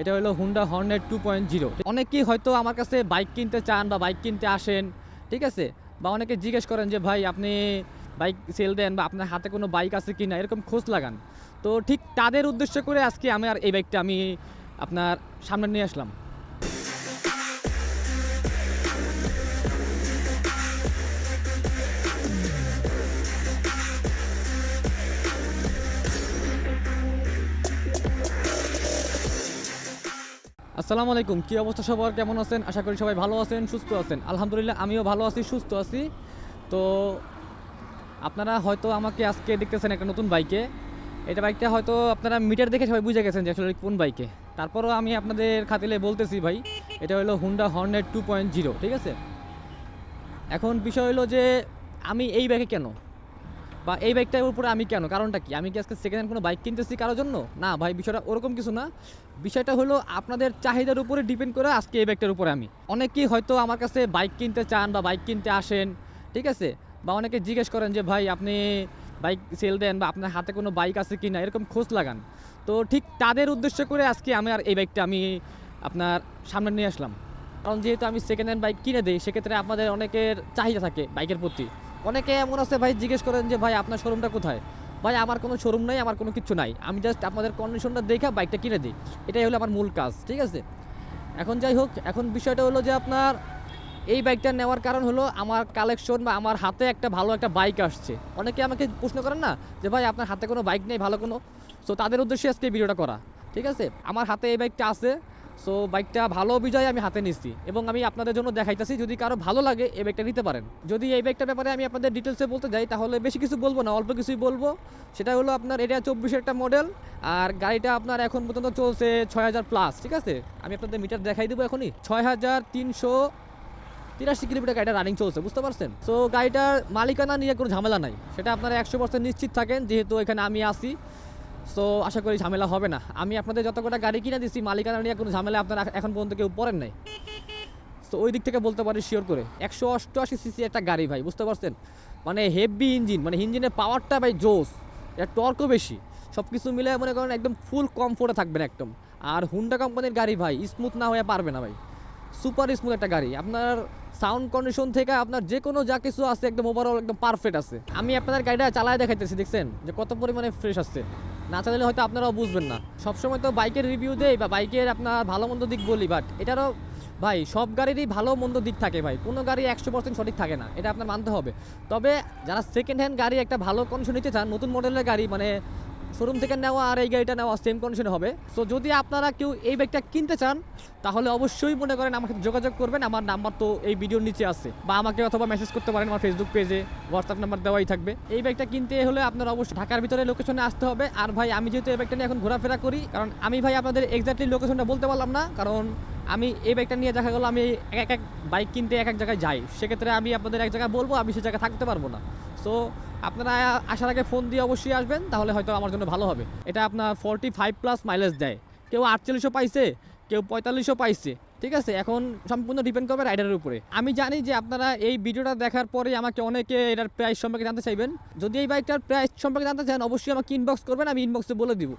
এটা হলো Honda Hornet 2.0। অনেকেই হয়তো আমার কাছে বাইক কিনতে চান বা বাইক কিনতে আসেন, ঠিক আছে? বা অনেকে জিজ্ঞেস করেন যে ভাই আপনি বাইক সেল দেন বা আপনার হাতে কোনো বাইক আছে কি না, এরকম খোঁজ লাগান। তো ঠিক তাদের উদ্দেশ্য করে আজকে আমার এই বাইকটা আমি আপনার সামনে নিয়ে আসলাম। আসসালামু আলাইকুম, কী অবস্থা সবার, কেমন আছেন? আশা করি সবাই ভালো আছেন, সুস্থ আছেন। আলহামদুলিল্লাহ আমিও ভালো আছি, সুস্থ আছি। তো আপনারা হয়তো আমাকে আজকে দেখতেছেন একটা নতুন বাইকে। এটা বাইকটা হয়তো আপনারা মিটার দেখে সবাই বুঝে গেছেন যে আসলে কোন বাইকে। তারপরও আমি আপনাদের খাতিলে বলতেছি ভাই, এটা হলো হুন্ডা হর্নেট 2.0, ঠিক আছে? এখন বিষয় হলো যে আমি এই বাইকে কেন, বা এই বাইকটার উপরে আমি কেন, কারণটা কি? আমি কি আজকে সেকেন্ড হ্যান্ড কোনো বাইক কিনতেছি কারোর জন্য? না ভাই, বিষয়টা ওরকম কিছু না। বিষয়টা হলো আপনাদের চাহিদার উপরে ডিপেন্ড করে আজকে এই বাইকটার উপরে আমি। অনেকেই হয়তো আমার কাছে বাইক কিনতে চান বা বাইক কিনতে আসেন, ঠিক আছে? বা অনেকে জিজ্ঞেস করেন যে ভাই আপনি বাইক সেল দেন বা আপনার হাতে কোনো বাইক আছে কি না, এরকম খোঁজ লাগান। তো ঠিক তাদের উদ্দেশ্য করে আজকে আমার এই বাইকটা আমি আপনার সামনে নিয়ে আসলাম। কারণ যেহেতু আমি সেকেন্ড হ্যান্ড বাইক কিনে দিই, সেক্ষেত্রে আপনাদের অনেকের চাহিদা থাকে বাইকের প্রতি। অনেকে এমন আছে ভাই, জিজ্ঞেস করেন যে ভাই আপনার শোরুমটা কোথায়? ভাই আমার কোনো শোরুম নাই, আমার কোনো কিছু নাই, আমি জাস্ট আপনাদের কন্ডিশনটা দেখে বাইকটা কিনে দিই। এটাই হলো আমার মূল কাজ, ঠিক আছে? এখন যাই হোক, এখন বিষয়টা হলো যে আপনার এই বাইকটা নেওয়ার কারণ হলো আমার কালেকশন বা আমার হাতে একটা ভালো একটা বাইক আসছে। অনেকে আমাকে প্রশ্ন করেন না যে ভাই আপনার হাতে কোনো বাইক নেই ভালো কোনো? সো তাদের উদ্দেশ্যে আজকে এই ভিডিওটা করা, ঠিক আছে? আমার হাতে এই বাইকটা আছে। সো বাইকটা ভালো বিজয় আমি হাতে নিচ্ছি এবং আমি আপনাদের জন্য দেখাইতেছি, যদি কারো ভালো লাগে এই বাইকটা নিতে পারেন। যদি এই বাইকটার ব্যাপারে আমি আপনাদের ডিটেলসে বলতে যাই তাহলে বেশি কিছু বলবো না, অল্প কিছুই বলবো। সেটা হলো আপনার এটা 24 একটা মডেল, আর গাড়িটা আপনার এখন পর্যন্ত চলছে 6000+, ঠিক আছে? আমি আপনাদের মিটার দেখাই দেবো এখনই। 6383 কিলোমিটার গাড়িটা রানিং চলছে, বুঝতে পারছেন? সো গাড়িটার মালিকানা নিয়ে কোনো ঝামেলা নাই, সেটা আপনারা 100% নিশ্চিত থাকেন, যেহেতু এখানে আমি আসি। সো আশা করি ঝামেলা হবে না। আমি আপনাদের যত কটা গাড়ি কিনে দিচ্ছি, মালিকানা নিয়ে কোনো ঝামেলা আপনারা এখন পর্যন্ত কেউ পড়েন নাই। সো ওই দিক থেকে বলতে পারি শিওর করে, 188 সিসি একটা গাড়ি ভাই, বুঝতে পারছেন? মানে হেভি ইঞ্জিন, মানে ইঞ্জিনের পাওয়ারটা ভাই জোস, এটা টর্কও বেশি। সব কিছু মিলে মনে করেন একদম ফুল কমফোর্টে থাকবেন একদম। আর হুন্ডা কোম্পানির গাড়ি ভাই স্মুথ না হয়ে পারবে না ভাই, সুপার স্মুথ একটা গাড়ি। আপনার সাউন্ড কন্ডিশন থেকে আপনার যে কোনো যা কিছু আছে একদম ওভারঅল একদম পারফেক্ট আছে। আমি আপনাদের গাড়িটা চালায় দেখাইতেছি, দেখছেন যে কত পরিমাণে ফ্রেশ আসছে? না চালালে হয়তো আপনারাও বুঝবেন না। সবসময় তো বাইকের রিভিউ দেই বা বাইকের আপনার ভালো মন্দ দিক বলি, বাট এটারও ভাই সব গাড়িরই ভালো মন্দ দিক থাকে ভাই, কোনো গাড়ি 100% সঠিক থাকে না, এটা আপনার মানতে হবে। তবে যারা সেকেন্ড হ্যান্ড গাড়ি একটা ভালো কন্ডিশন নিতে চান, নতুন মডেলের গাড়ি মানে শোরুম থেকে নেওয়া আর এই গাড়িটা নেওয়া সেম কন্ডিশনে হবে। সো যদি আপনারা কেউ এই বাইকটা কিনতে চান তাহলে অবশ্যই মনে করেন আমার সাথে যোগাযোগ করবেন। আমার নাম্বার তো এই ভিডিওর নিচে আছে, বা আমাকে অথবা মেসেজ করতে পারেন আমার ফেসবুক পেজে, হোয়াটসঅ্যাপ নাম্বার দেওয়াই থাকবে। এই বাইকটা কিনতে হলে আপনার অবশ্যই ঢাকার ভিতরে লোকেশনে আসতে হবে। আর ভাই আমি যেহেতু এই বাইকটা নিয়ে এখন ঘোরাফেরা করি, কারণ আমি ভাই আপনাদের এক্স্যাক্টলি লোকেশনটা বলতে পারলাম না, কারণ আমি এই বাইকটা নিয়ে দেখা গেলো আমি এক এক বাইক কিনতে এক এক জায়গায় যাই, সেক্ষেত্রে আমি আপনাদের এক জায়গায় বলবো, আমি সে জায়গায় থাকতে পারবো না। সো আপনারা আসার আগে ফোন দিয়ে অবশ্যই আসবেন, তাহলে হয়তো আমার জন্য ভালো হবে। এটা আপনার 45+ মাইলেজ দেয়, কেউ 48ও পাইছে, কেউ 45ও পাইছে, ঠিক আছে? এখন সম্পূর্ণ ডিপেন্ড করবে রাইডারের উপরে। আমি জানি যে আপনারা এই ভিডিওটা দেখার পরে আমাকে অনেকে এটার প্রাইস সম্পর্কে জানতে চাইবেন। যদি এই বাইকটার প্রাইস সম্পর্কে জানতে চান অবশ্যই আমাকে ইনবক্স করবেন, আমি ইনবক্সে বলে দিব।